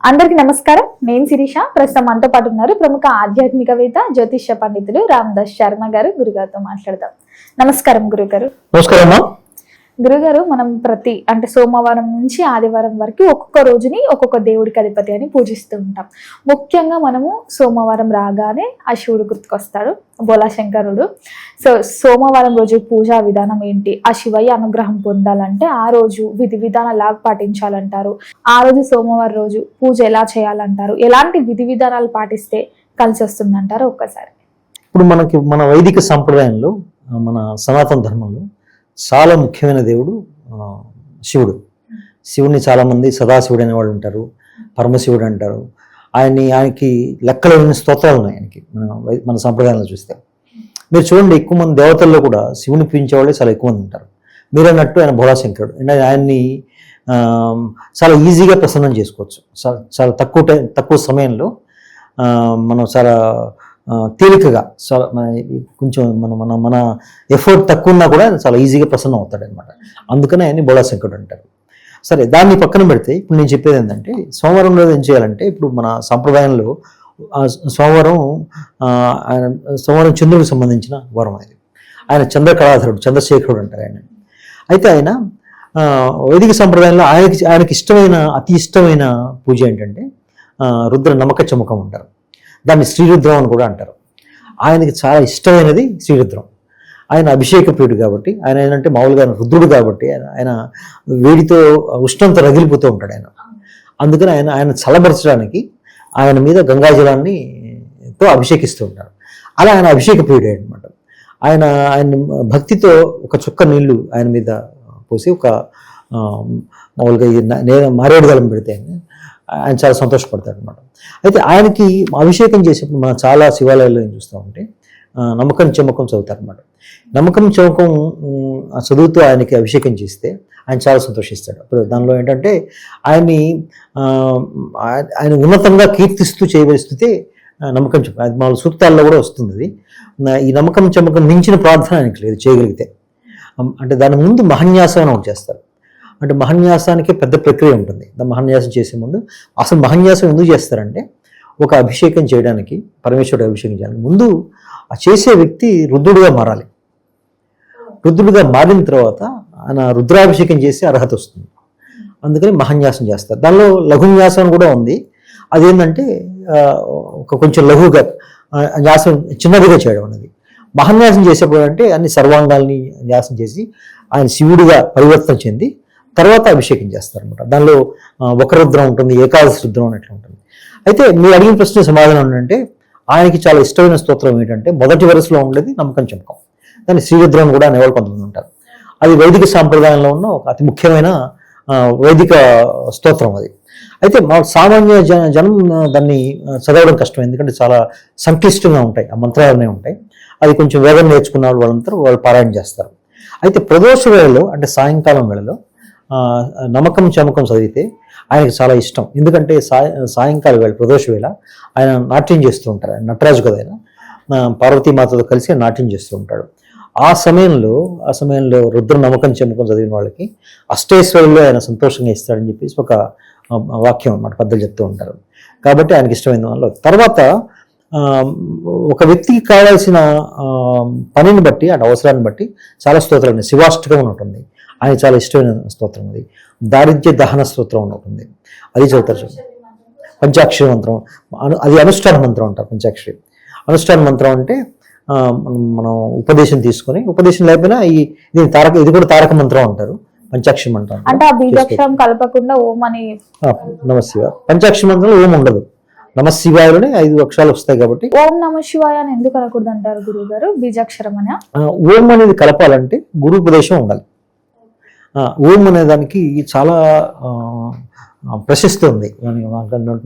అందరికీ నమస్కారం. నేను శిరీష. ప్రస్తుతం మనతో పాటు ఉన్నారు ప్రముఖ ఆధ్యాత్మికవేత్త జ్యోతిష్య పండితులు రామదాస్ శర్మ గారు. గురుగారితో మాట్లాడదాం. నమస్కారం గురుగారు. నమస్కారం. గురుగారు, మనం సోమవారం నుంచి ఆదివారం వరకు ఒక్కొక్క రోజుని ఒక్కొక్క దేవుడికి అధిపతి అని పూజిస్తూ ఉంటాం. ముఖ్యంగా మనము సోమవారం రాగానే ఆ శివుడు గుర్తుకొస్తాడు, బోలాశంకరుడు. సోమవారం రోజు పూజా విధానం ఏంటి, ఆ శివయ్య అనుగ్రహం పొందాలంటే ఆ రోజు విధి విధానాలు ఎలా పాటించాలంటారు, ఆ రోజు సోమవారం రోజు పూజ ఎలా చేయాలంటారు, ఎలాంటి విధి విధానాలు పాటిస్తే కలిసి వస్తుందంటారు ఒక్కసారి? ఇప్పుడు మన వైదిక సంప్రదాయంలో, మన సనాతన ధర్మంలో చాలా ముఖ్యమైన దేవుడు శివుడు. శివుడిని చాలామంది సదాశివుడు అనేవాళ్ళు ఉంటారు, పరమశివుడు అంటారు. ఆయనకి లెక్కలేని స్తోత్రాలు ఉన్నాయి ఆయనకి. మన సంప్రదాయంలో చూస్తే మీరు చూడండి, ఎక్కువ మంది దేవతల్లో కూడా శివుని పూజించే వాళ్ళే చాలా ఎక్కువ మంది ఉంటారు. మీరు అన్నట్టు ఆయన భోళాశంకరుడు. ఆయన్ని చాలా ఈజీగా ప్రసన్నం చేసుకోవచ్చు. చాలా తక్కువ సమయంలో మనం చాలా తేలికగా కొంచెం మన ఎఫర్ట్ తక్కువ ఉన్నా కూడా చాలా ఈజీగా ప్రసన్నం అవుతాడు అనమాట. అందుకనే ఆయన్ని బోళాశంకరుడు అంటారు. సరే, దాన్ని పక్కన పెడితే ఇప్పుడు నేను చెప్పేది ఏంటంటే, సోమవారం రోజు ఏం చేయాలంటే, ఇప్పుడు మన సంప్రదాయంలో సోమవారం చంద్రుడికి సంబంధించిన వారం అది. ఆయన చంద్రకళాధరుడు, చంద్రశేఖరుడు అంటారు ఆయన. అయితే ఆయన వైదిక సంప్రదాయంలో ఆయనకి అతి ఇష్టమైన పూజ ఏంటంటే రుద్ర నమక చమకం అంటారు. దాన్ని శ్రీరుద్రం అని కూడా అంటారు. ఆయనకి చాలా ఇష్టమైనది శ్రీరుద్రం. ఆయన అభిషేక ప్రియుడు కాబట్టి, ఆయన ఏంటంటే మామూలుగా రుద్రుడు కాబట్టి ఆయన వేడితో ఉష్ణంతో రగిలిపోతూ ఉంటాడు ఆయన. అందుకని ఆయన చల్లబరచడానికి ఆయన మీద గంగాజలాన్ని అభిషేకిస్తూ ఉంటారు. అలా ఆయన అభిషేక ప్రియుడే అనమాట. ఆయన భక్తితో ఒక చుక్క నీళ్లు ఆయన మీద పోసి ఒక మామూలుగా మారేడు దళం పెడితే ఆయన చాలా సంతోషపడతాడు అనమాట. అయితే ఆయనకి అభిషేకం చేసేప్పుడు మనం చాలా శివాలయాల్లో ఏం చూస్తూ ఉంటే నమ్మకం చమకం చదువుతారు అనమాట. నమ్మకం చమకం చదువుతూ ఆయనకి అభిషేకం చేస్తే ఆయన చాలా సంతోషిస్తాడు. అప్పుడు దానిలో ఏంటంటే ఆయన ఉన్నతంగా కీర్తిస్తూ చేయవలసితే నమ్మకం చమకం, అది మామూలు సూక్తాల్లో కూడా వస్తుంది. ఈ నమ్మకం చమకం మించిన ప్రార్థన ఆయనకి లేదు చేయగలిగితే. అంటే దాని ముందు మహన్యాసం అని ఒకటి చేస్తారు. అంటే మహన్యాసానికి పెద్ద ప్రక్రియ ఉంటుంది. మహన్యాసం చేసే ముందు అసలు మహన్యాసం ఎందుకు చేస్తారంటే, ఒక అభిషేకం చేయడానికి, పరమేశ్వరుడు అభిషేకం చేయడానికి ముందు ఆ చేసే వ్యక్తి రుద్రుడిగా మారాలి. రుద్రుడిగా మారిన తర్వాత ఆయన రుద్రాభిషేకం చేసే అర్హత వస్తుంది. అందుకని మహన్యాసం చేస్తారు. దానిలో లఘున్యాసం కూడా ఉంది. అదేంటంటే కొంచెం లఘువుగా న్యాసం చిన్నదిగా చేయడం అనేది. మహన్యాసం చేసేప్పుడు అంటే అన్ని సర్వాంగాల్ని న్యాసం చేసి ఆయన శివుడిగా పరివర్తన చెంది తర్వాత అభిషేకం చేస్తారనమాట. దానిలో ఒక రుద్రం ఉంటుంది, ఏకాదశి రుద్రం అట్లా ఉంటుంది. అయితే మీరు అడిగిన ప్రశ్న సమాధానం ఏంటంటే, ఆయనకి చాలా ఇష్టమైన స్తోత్రం ఏంటంటే మొదటి వరుసలో ఉండేది నమ్మకం చమకం. దాన్ని శ్రీరుద్రం కూడా అనేవాళ్ళు కొంతమంది ఉంటారు. అది వైదిక సాంప్రదాయంలో ఉన్న ఒక అతి ముఖ్యమైన వైదిక స్తోత్రం అది. అయితే సామాన్య జనం దాన్ని చదవడం కష్టం, ఎందుకంటే చాలా సంక్లిష్టంగా ఉంటాయి, ఆ మంత్రాలనే ఉంటాయి. అది కొంచెం వేదం నేర్చుకున్న వాళ్ళు పారాయణ చేస్తారు. అయితే ప్రదోష వేళలో, అంటే సాయంకాలం వేళలో నమ్మకం చమకం చదివితే ఆయనకు చాలా ఇష్టం. ఎందుకంటే సాయంకాలం వేళ, ప్రదోష వేళ ఆయన నాట్యం చేస్తూ ఉంటారు. ఆయన నటరాజు కదా, ఆయన పార్వతీమాతతో కలిసి నాట్యం చేస్తూ ఉంటాడు. ఆ సమయంలో రుద్ర నమ్మకం చమకం చదివిన వాళ్ళకి అష్టైశ్వర్యంలో ఆయన సంతోషంగా ఇస్తాడని చెప్పేసి ఒక వాక్యం అన్నమాట, పెద్దలు చెప్తూ ఉంటారు. కాబట్టి ఆయనకి ఇష్టమైన వాళ్ళు. తర్వాత ఒక వ్యక్తికి కావాల్సిన పనిని బట్టి, అంటే అవసరాన్ని బట్టి చాలా స్తోత్రాలు ఉన్నాయి. శివాష్టకం అని ఉంటుంది, ఆయన చాలా ఇష్టమైన స్తోత్రం. అది దారిద్ర్య దహన స్తోత్రం అని ఉంటుంది, అది చదువుతారు. పంచాక్షరి మంత్రం, అది అనుష్ఠాన మంత్రం అంటారు. పంచాక్షరి అనుష్ఠాన మంత్రం అంటే మనం ఉపదేశం తీసుకొని, ఉపదేశం లేకపోయినా ఇది కూడా తారక మంత్రం అంటారు. పంచాక్షరి మంత్రం అంటే ఆ బీజాక్షరం కలపకుండా ఓం అని నమశివాయ. పంచాక్షరి మంత్రంలో ఓం ఉండదు, నమశివాయలోనే 5 అక్షరాలు వస్తాయి కాబట్టి. ఓం నమ శివాయ అని ఎందుకు అనకూడదు అంటారు గురువు గారు? బీజాక్షరం అని ఓం అనేది కలపాలంటే గురు ఉపదేశం ఉండాలి. ఓం అనే దానికి చాలా ప్రశస్తి ఉంది.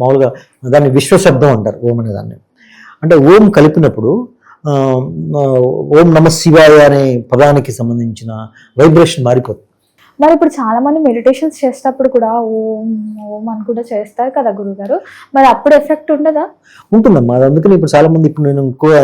మామూలుగా దాన్ని విశ్వశబ్దం అంటారు ఓం అనే దాన్ని. అంటే ఓం కలిపినప్పుడు ఓం నమ శివాయ అనే పదానికి సంబంధించిన వైబ్రేషన్ మారిపోతుంది. మరి ఇప్పుడు చాలా మంది మెడిటేషన్స్ చేసేటప్పుడు కూడా ఓం ఓం అని కూడా చేస్తారు కదా గురుగారు, మరి అప్పుడు ఎఫెక్ట్ ఉండదా? ఉంటుందమ్మా. అందుకని ఇప్పుడు చాలా మంది, ఇప్పుడు నేను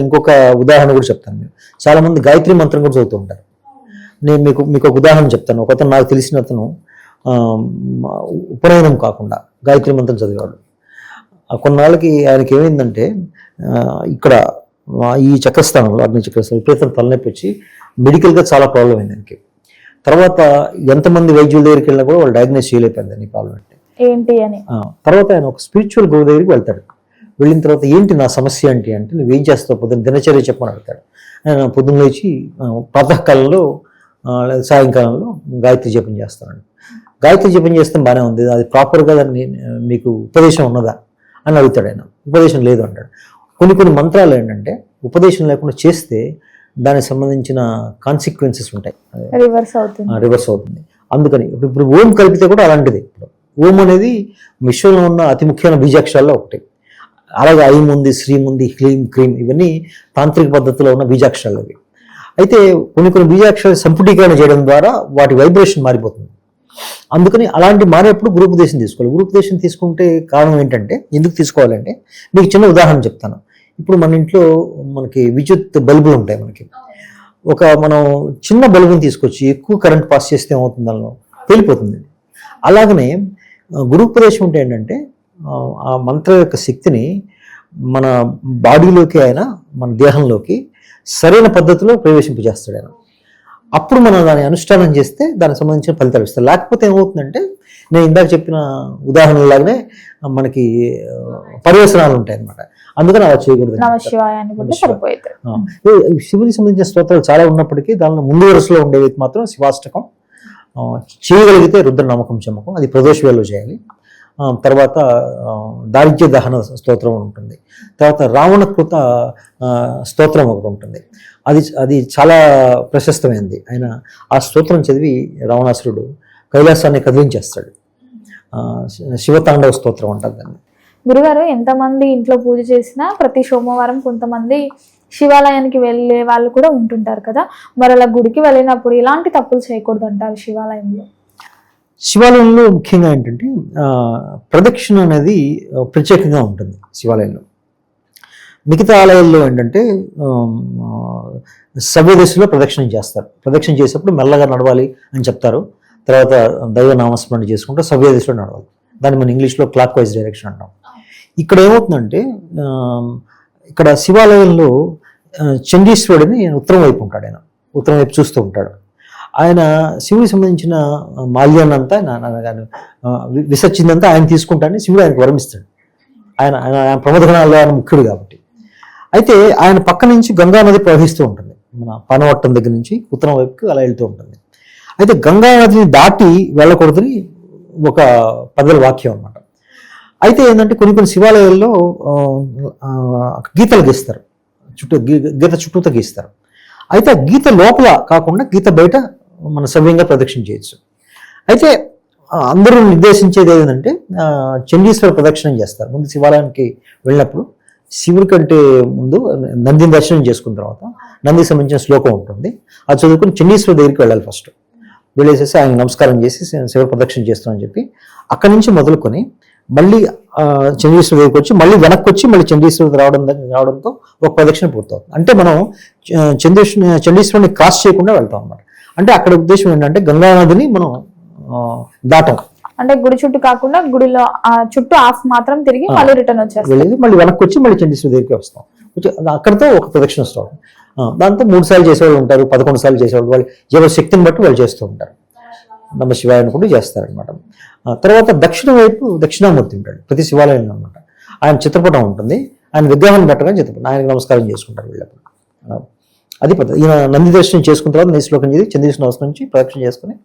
ఇంకొక ఉదాహరణ కూడా చెప్తాను. చాలా మంది గాయత్రి మంత్రం కూడా చదువుతూ ఉంటారు. నేను మీకు ఒక ఉదాహరణ చెప్తాను. ఒకతను నాకు తెలిసిన అతను ఉపనయనం కాకుండా గాయత్రి మంత్రం చదివాడు. కొన్నాళ్ళకి ఆయనకి ఏమైందంటే ఇక్కడ ఈ చక్రస్థానంలో అగ్ని చక్రస్థానం విపరీతం తలనొప్పి వచ్చి మెడికల్గా చాలా ప్రాబ్లం అయింది ఆయనకి. తర్వాత ఎంతమంది వైద్యుల దగ్గరికి వెళ్ళినా కూడా వాళ్ళు డయాగ్నోస్ చేయలేకపోయింది ఈ ప్రాబ్లం అంటే ఏంటి అని. తర్వాత ఆయన ఒక స్పిరిచువల్ గురువు దగ్గరికి వెళ్తాడు. వెళ్ళిన తర్వాత ఏంటి నా సమస్య ఏంటి అంటే నువ్వేం చేస్తావు పొద్దున్న దినచర్య చెప్పమని అడుగుతాడు. ఆయన పొద్దున్న లేచి ప్రాతకాలంలో లేదా సాయంకాలంలో గాయత్రి జపం చేస్తానండి. గాయత్రి జపం చేస్తే బాగానే ఉంది, అది ప్రాపర్గా దాన్ని మీకు ఉపదేశం ఉన్నదా అని అడుగుతాడు ఆయన. ఉపదేశం లేదు అంటాడు. కొన్ని మంత్రాలు ఏంటంటే ఉపదేశం లేకుండా చేస్తే దానికి సంబంధించిన కాన్సిక్వెన్సెస్ ఉంటాయి, రివర్స్ అవుతుంది. అందుకని ఇప్పుడు ఓం కలిపితే కూడా అలాంటిది. ఇప్పుడు ఓం అనేది విశ్వంలో ఉన్న అతి ముఖ్యమైన బీజాక్షరాల్లో ఒకటి. అలాగే ఐం ఉంది, శ్రీం ఉంది, హ్లీం, క్రీం, ఇవన్నీ తాంత్రిక పద్ధతిలో ఉన్న బీజాక్షరాలు అవి. అయితే కొన్ని బీజాక్షరాలు సంపుటీకరణ చేయడం ద్వారా వాటి వైబ్రేషన్ మారిపోతుంది. అందుకని అలాంటి మారేప్పుడు గురుపదేశం తీసుకోవాలి. గురుపదేశం తీసుకుంటే కారణం ఏంటంటే, ఎందుకు తీసుకోవాలంటే మీకు చిన్న ఉదాహరణ చెప్తాను. ఇప్పుడు మన ఇంట్లో మనకి విద్యుత్ బల్బులు ఉంటాయి. మనకి మనం చిన్న బల్బుని తీసుకొచ్చి ఎక్కువ కరెంట్ పాస్ చేస్తే ఏమవుతుంది, దానిలో పేలిపోతుంది. అలాగనే గురుపదేశం అంటే ఏంటంటే ఆ మంత్ర యొక్క శక్తిని మన బాడీలోకి ఆయన మన దేహంలోకి సరైన పద్ధతిలో ప్రవేశింపజేస్తాడు ఆయన. అప్పుడు మనం దాన్ని అనుష్ఠానం చేస్తే దానికి సంబంధించిన ఫలితాలు ఇస్తాయి. లేకపోతే ఏమవుతుందంటే నేను ఇందాక చెప్పిన ఉదాహరణలాగానే మనకి పర్యవసనాలు ఉంటాయి అన్నమాట. అందుకని అలా చేయకూడదు. శివునికి సంబంధించిన స్తోత్రాలు చాలా ఉన్నప్పటికీ దానిలో ముందు వరుసలో ఉండేవి మాత్రం శివాష్టకం చేయగలిగితే రుద్ర నమ్మకం చమ్మకం, అది ప్రదోష వేళలో చేయాలి. తర్వాత దారిద్ర్య దహన స్తోత్రం ఉంటుంది. తర్వాత రావణకృత స్తోత్రం ఒకటి ఉంటుంది. అది చాలా ప్రశస్తమైనది. ఆయన ఆ స్తోత్రం చదివి రావణాసురుడు కైలాసాన్ని కదిలించేస్తాడు. శివతాండవ స్తోత్రం అంటారు దాన్ని. గురుగారు, ఎంతమంది ఇంట్లో పూజ చేసినా ప్రతి సోమవారం కొంతమంది శివాలయానికి వెళ్ళే వాళ్ళు కూడా ఉంటుంటారు కదా, మరి అలా గుడికి వెళ్ళినప్పుడు ఇలాంటి తప్పులు చేయకూడదు అంటారు శివాలయంలో? శివాలయంలో ముఖ్యంగా ఏంటంటే ప్రదక్షిణ అనేది ప్రత్యేకంగా ఉంటుంది శివాలయంలో. మిగతా ఆలయాల్లో ఏంటంటే సవ్య దిశలో ప్రదక్షిణ చేస్తారు. ప్రదక్షిణ చేసేప్పుడు మెల్లగా నడవాలి అని చెప్తారు. తర్వాత దైవ నామస్మరణ చేసుకుంటూ సవ్య దిశలో నడవాలి. దాన్ని మనం ఇంగ్లీష్లో క్లాక్ వైజ్ డైరెక్షన్ అంటాం. ఇక్కడ ఏమవుతుందంటే ఇక్కడ శివాలయంలో చండీశ్వరుడిని ఉత్తరం వైపు ఉంటాడు. ఆయన ఉత్తరం వైపు చూస్తూ ఉంటాడు. ఆయన శివుడికి సంబంధించిన మాల్యాన్నంతా విసర్చిందంతా ఆయన తీసుకుంటాడని శివుడు ఆయనకు వరమిస్తాడు. ఆయన ప్రమోదగణాల్లో ఆయన ముఖ్యుడు కాబట్టి. అయితే ఆయన పక్క నుంచి గంగా నది ప్రవహిస్తూ ఉంటుంది. మన పనవట్టం దగ్గర నుంచి ఉత్తరం వైపుకి అలా వెళ్తూ ఉంటుంది. అయితే గంగా నదిని దాటి వెళ్ళకూడదని ఒక పెద్దల వాక్యం అన్నమాట. అయితే ఏంటంటే కొన్ని శివాలయాల్లో గీతలు గీస్తారు, గీత చుట్టూతో గీస్తారు. అయితే ఆ గీత లోపల కాకుండా గీత బయట మన సవ్యంగా ప్రదక్షిణ చేయొచ్చు. అయితే అందరూ నిర్దేశించేది ఏంటంటే చండీశ్వర ప్రదక్షిణం చేస్తారు. ముందు శివాలయానికి వెళ్ళినప్పుడు శివుడి కంటే ముందు నందిని దర్శనం చేసుకున్న తర్వాత నందికి సంబంధించిన శ్లోకం ఉంటుంది. అది చదువుకుని చండీశ్వర దగ్గరికి వెళ్ళాలి. ఫస్ట్ వెళ్ళేసేసి ఆయన నమస్కారం చేసి శివ ప్రదక్షిణ చేస్తామని చెప్పి అక్కడి నుంచి మొదలుకొని మళ్ళీ చండీశ్వర దగ్గరికి వచ్చి మళ్ళీ వెనక్కి వచ్చి మళ్ళీ చండీశ్వర రావడంతో ఒక ప్రదక్షిణ పూర్తవుతుంది. అంటే మనం చండీశ్వరుని క్రాస్ చేయకుండా వెళ్తాం అన్నమాట. అంటే అక్కడ ఉద్దేశం ఏంటంటే గంగా నదిని మనం దాటం. అంటే గుడి చుట్టూ కాకుండా గుడిలో చుట్టూ హాఫ్ మాత్రం తిరిగి మళ్ళీ రిటర్న్ వచ్చేస్తాం. మళ్ళీ వెనక్కి వచ్చి మళ్ళీ చండీశ్వర దగ్గరికి వస్తాం. అక్కడితో ఒక ప్రదక్షిణ వస్తాం. దాంతో 3 సార్లు చేసేవాళ్ళు ఉంటారు, 11 సార్లు చేసేవాళ్ళు. వాళ్ళు ఎవరి శక్తిని బట్టి వాళ్ళు చేస్తూ ఉంటారు. నమ శివాయ అనుకుంటూ చేస్తారనమాట. తర్వాత దక్షిణ వైపు దక్షిణామూర్తి ఉంటాడు ప్రతి శివాలయంలో అనమాట. ఆయన చిత్రపటం ఉంటుంది. ఆయన విగ్రహాన్ని పెట్టగా చిత్రపటం ఆయనకు నమస్కారం చేసుకుంటారు వీళ్ళప్పుడు. అది పద్ధతి. ఈయన నంది దర్శనం చేసుకున్న తర్వాత నీ శ్లోకం చేసి చంద్రశేఖర నమస్కారం నుంచి ప్రదక్షిణ చేసుకుని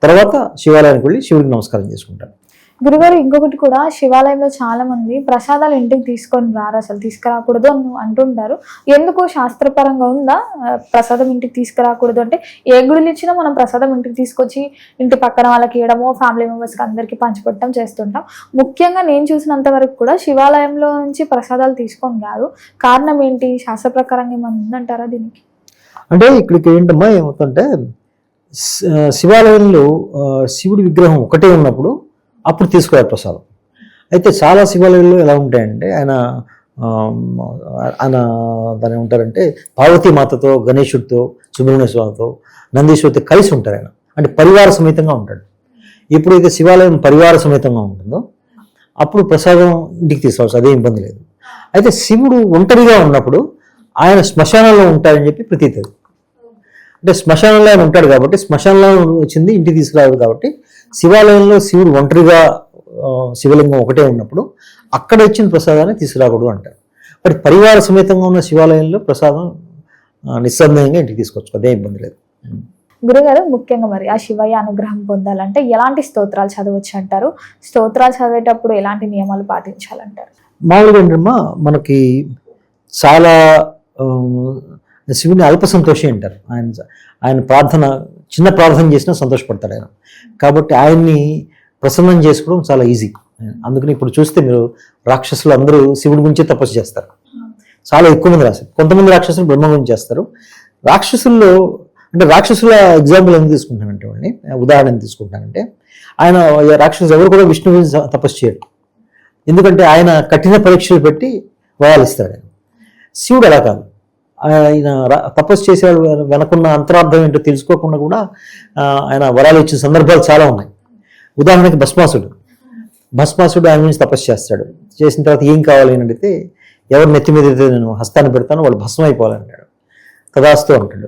తర్వాత శివాలయానికి వెళ్ళి శివుడికి నమస్కారం చేసుకుంటారు. గురుగారు, ఇంకొకటి కూడా శివాలయంలో చాలా మంది ప్రసాదాలు ఇంటికి తీసుకొని రారు, అసలు తీసుకురాకూడదు అని అంటుంటారు. ఎందుకు శాస్త్రపరంగా ఉందా ప్రసాదం ఇంటికి తీసుకురాకూడదు అంటే? ఏ గుడిలు ఇచ్చినా మనం ప్రసాదం ఇంటికి తీసుకొచ్చి ఇంటి పక్కన వాళ్ళకి ఇవ్వడమో ఫ్యామిలీ మెంబర్స్కి అందరికీ పంచిపెట్టడం చేస్తుంటాం. ముఖ్యంగా నేను చూసినంత వరకు కూడా శివాలయంలో నుంచి ప్రసాదాలు తీసుకొని రారు. కారణం ఏంటి? శాస్త్ర ప్రకారంగా ఏమన్నా ఉందంటారా దీనికి? అంటే ఇక్కడికి ఏంటమ్మా ఏమవుతుందంటే శివాలయంలో శివుడి విగ్రహం ఒకటే ఉన్నప్పుడు అప్పుడు తీసుకోవాలి ప్రసాదం. అయితే చాలా శివాలయాల్లో ఎలా ఉంటాయంటే ఆయన దాని ఉంటారంటే పార్వతీమాతతో, గణేశుడితో, సుబ్రహ్మణ్య స్వామితో, నందీశ్వరితో కలిసి ఉంటారు. ఆయన అంటే పరివార సమేతంగా ఉంటాడు. ఎప్పుడైతే శివాలయం పరివార సమేతంగా ఉంటుందో అప్పుడు ప్రసాదం ఇంటికి తీసుకోవచ్చు, అదే ఇబ్బంది లేదు. అయితే శివుడు ఒంటరిగా ఉన్నప్పుడు ఆయన శ్మశానంలో ఉంటాడని చెప్పి ప్రతీతి. అంటే శ్మశానంలో ఆయన ఉంటాడు కాబట్టి, శ్మశానంలో వచ్చింది ఇంటికి తీసుకురాదు కాబట్టి, శివాలయంలో శివుడు ఒంటరిగా శివలింగం ఒకటే ఉన్నప్పుడు అక్కడ ఇచ్చిన ప్రసాదాన్ని తీసుకురాకూడదు అంటారు. బట్ పరివార సమేతంగా ఉన్న శివాలయంలో ప్రసాదం నిస్సందేహంగా ఇంటికి తీసుకోవచ్చు, అదే ఇబ్బంది లేదు. గురుగారు, ముఖ్యంగా మరి ఆ శివయ్య అనుగ్రహం పొందాలంటే ఎలాంటి స్తోత్రాలు చదవచ్చు అంటారు? స్తోత్రాలు చదివేటప్పుడు ఎలాంటి నియమాలు పాటించాలంటారు? మామూలుగా ఏంటమ్మా, మనకి చాలా శివుని అల్ప సంతోషి అంటారు. ఆయన ప్రార్థన, చిన్న ప్రార్థన చేసినా సంతోషపడతాడు ఆయన. కాబట్టి ఆయన్ని ప్రసన్నం చేసుకోవడం చాలా ఈజీ. అందుకని ఇప్పుడు చూస్తే మీరు రాక్షసులు అందరూ శివుడి గురించే తపస్సు చేస్తారు. చాలా ఎక్కువ మంది రాశారు. కొంతమంది రాక్షసులు బ్రహ్మ గురించి చేస్తారు. రాక్షసుల్లో అంటే రాక్షసుల ఎగ్జాంపుల్ ఎందుకు తీసుకుంటానంటే వాడిని, ఉదాహరణ ఎందుకు తీసుకుంటానంటే, ఆయన రాక్షసులు ఎవరు కూడా విష్ణు గురించి తపస్సు చేయడు. ఎందుకంటే ఆయన కఠిన పరీక్షలు పెట్టి వరాలు ఇస్తాడు. ఆయన శివుడు అలా కాదు. ఆయన తపస్సు చేసేవాడు వెనకున్న అంతరార్థం ఏంటో తెలుసుకోకుండా కూడా ఆయన వరాలు ఇచ్చిన సందర్భాలు చాలా ఉన్నాయి. ఉదాహరణకి భస్మాసుడు ఆయన నుంచి తపస్సు చేస్తాడు. చేసిన తర్వాత ఏం కావాలి అని అడిగితే, ఎవరు నెత్తి మీద అయితే నేను హస్తాన్ని పెడతానో వాళ్ళు భస్మం అయిపోవాలంటాడు. తదాస్తు అంటాడు.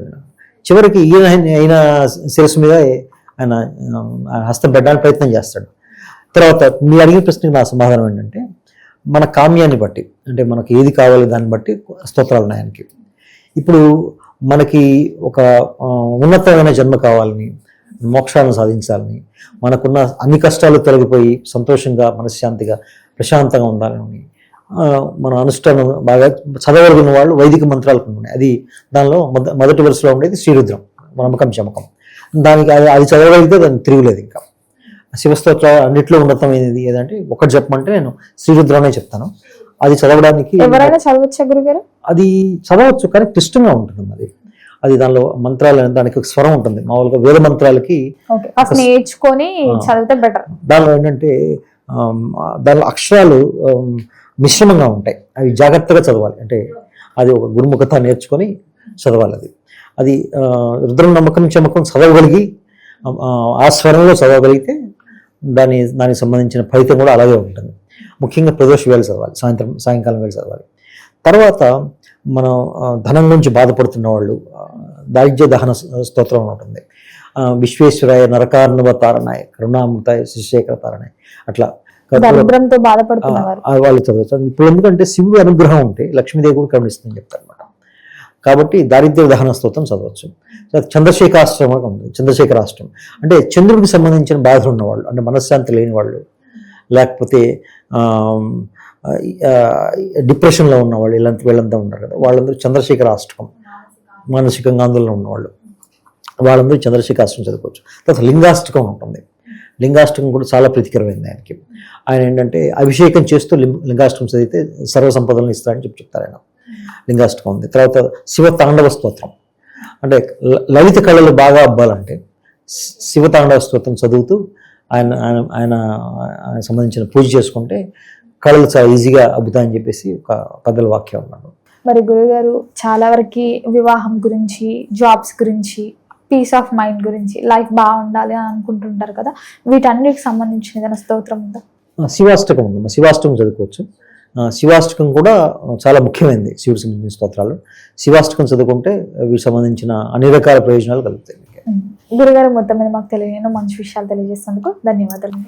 చివరికి ఈయన శిరస్సు మీద ఆయన హస్తం పెట్టడానికి ప్రయత్నం చేస్తాడు. తర్వాత మీరు అడిగిన ప్రశ్నకి నా సమాధానం ఏంటంటే, మన కామ్యాన్ని బట్టి, అంటే మనకి ఏది కావాలి దాన్ని బట్టి స్తోత్రాలు ఉన్నాయి ఆయనకి. ఇప్పుడు మనకి ఒక ఉన్నతమైన జన్మ కావాలని, మోక్షాలను సాధించాలని, మనకున్న అన్ని కష్టాలు తొలగిపోయి సంతోషంగా, మనశ్శాంతిగా, ప్రశాంతంగా ఉండాలని మన అనుష్ఠానం బాగా చదవగలిగిన వాళ్ళు వైదిక మంత్రాలు కొన్ని ఉన్నాయి. అది దానిలో మొదటి వరుసలో ఉండేది శ్రీరుద్రం, నమ్మకం చమకం. దానికి అది చదవగలిగితే దాన్ని తిరుగులేదు. ఇంకా శివస్తోత్ర అన్నింటిలో ఉన్నతమైనది ఏదంటే ఒకటి చెప్పమంటే నేను శ్రీరుద్రానే చెప్తాను. అది చదవడానికి ఎవరైనా చదవచ్చా గురుగారు? అది చదవచ్చు, కానీ క్లిష్టంగా ఉంటుంది. అది దానిలో మంత్రాలు, దానికి ఒక స్వరం ఉంటుంది. మామూలుగా వేద మంత్రాలకి నేర్చుకొని చదివితే బెటర్. దానిలో ఏంటంటే దానిలో అక్షరాలు మిశ్రమంగా ఉంటాయి. అవి జాగ్రత్తగా చదవాలి. అంటే అది ఒక గురుముఖత నేర్చుకొని చదవాలి. అది రుద్రం నమ్మకం చమకం చదవగలిగి ఆ స్వరంలో చదవగలిగితే దానికి సంబంధించిన ఫలితం కూడా అలాగే ఉంటుంది. ముఖ్యంగా ప్రదోష వేళ చదవాలి, సాయంకాలం వేళ చదవాలి. తర్వాత మనం ధనం గురించి బాధపడుతున్న వాళ్ళు దారిద్ర్య దహన స్తోత్రం ఉంటుంది. విశ్వేశ్వరాయ నరకార్ణవ తారణాయ కరుణామృతాయ శిశేఖర తారణాయ, అట్లా దరిద్రంతో బాధపడుతున్నవారు వాళ్ళు చదవచ్చు. ఇప్పుడు ఎందుకంటే శివుడు అనుగ్రహం ఉంటే లక్ష్మీదేవి కూడా కరుణిస్తుందని చెప్తారు అనమాట. కాబట్టి దారిద్ర్య దహన స్తోత్రం చదవచ్చు. చంద్రశేఖరాష్టమం ఉంది. చంద్రశేఖరాష్టం అంటే చంద్రుడికి సంబంధించిన బాధలు ఉన్నవాళ్ళు, అంటే మనశ్శాంతి లేని వాళ్ళు, లేకపోతే డిప్రెషన్లో ఉన్నవాళ్ళు, వీళ్ళంతా ఉన్నారు కదా, వాళ్ళందరూ చంద్రశేఖరాష్టకం, మానసికంగా ఆందోళన ఉన్నవాళ్ళు వాళ్ళందరూ చంద్రశేఖరాష్టకం చదువుకోవచ్చు. తర్వాత లింగాష్టకం ఉంటుంది. లింగాష్టకం కూడా చాలా ప్రీతికరమైంది ఆయనకి. ఆయన ఏంటంటే అభిషేకం చేస్తూ లింగాష్టకం చదివితే సర్వ సంపదలను ఇస్తారని చెప్తారు ఆయన. లింగాష్టకం ఉంది. తర్వాత శివ తాండవ స్తోత్రం, అంటే లలిత కళలు బాగా అవ్వాలంటే శివ తాండవ స్తోత్రం చదువుతూ ఆయన సంబంధించిన పూజ చేసుకుంటే కళలు చాలా ఈజీగా అబ్బుతాయని చెప్పేసి ఒక పెద్దల వాక్యం ఉన్నాడు. మరి గురుగారు, చాలా వరకు వివాహం గురించి, జాబ్స్ గురించి, పీస్ ఆఫ్ మైండ్ గురించి, లైఫ్ బాగుండాలి అని అనుకుంటుంటారు కదా, వీటన్నిటికి సంబంధించిన ఏదైనా స్తోత్రం ఉందా? శివాష్టకం ఉంది. శివాష్టకం చదువుకోవచ్చు. శివాష్టకం కూడా చాలా ముఖ్యమైనది శివుడికి సంబంధించిన స్తోత్రాలు. శివాష్టకం చదువుకుంటే వీటికి సంబంధించిన అన్ని రకాల ప్రయోజనాలు కలుగుతాయి. గురుగారు, మొత్తం మీద మాకు తెలియని మంచి విషయాలు తెలియజేసినందుకు ధన్యవాదాలు.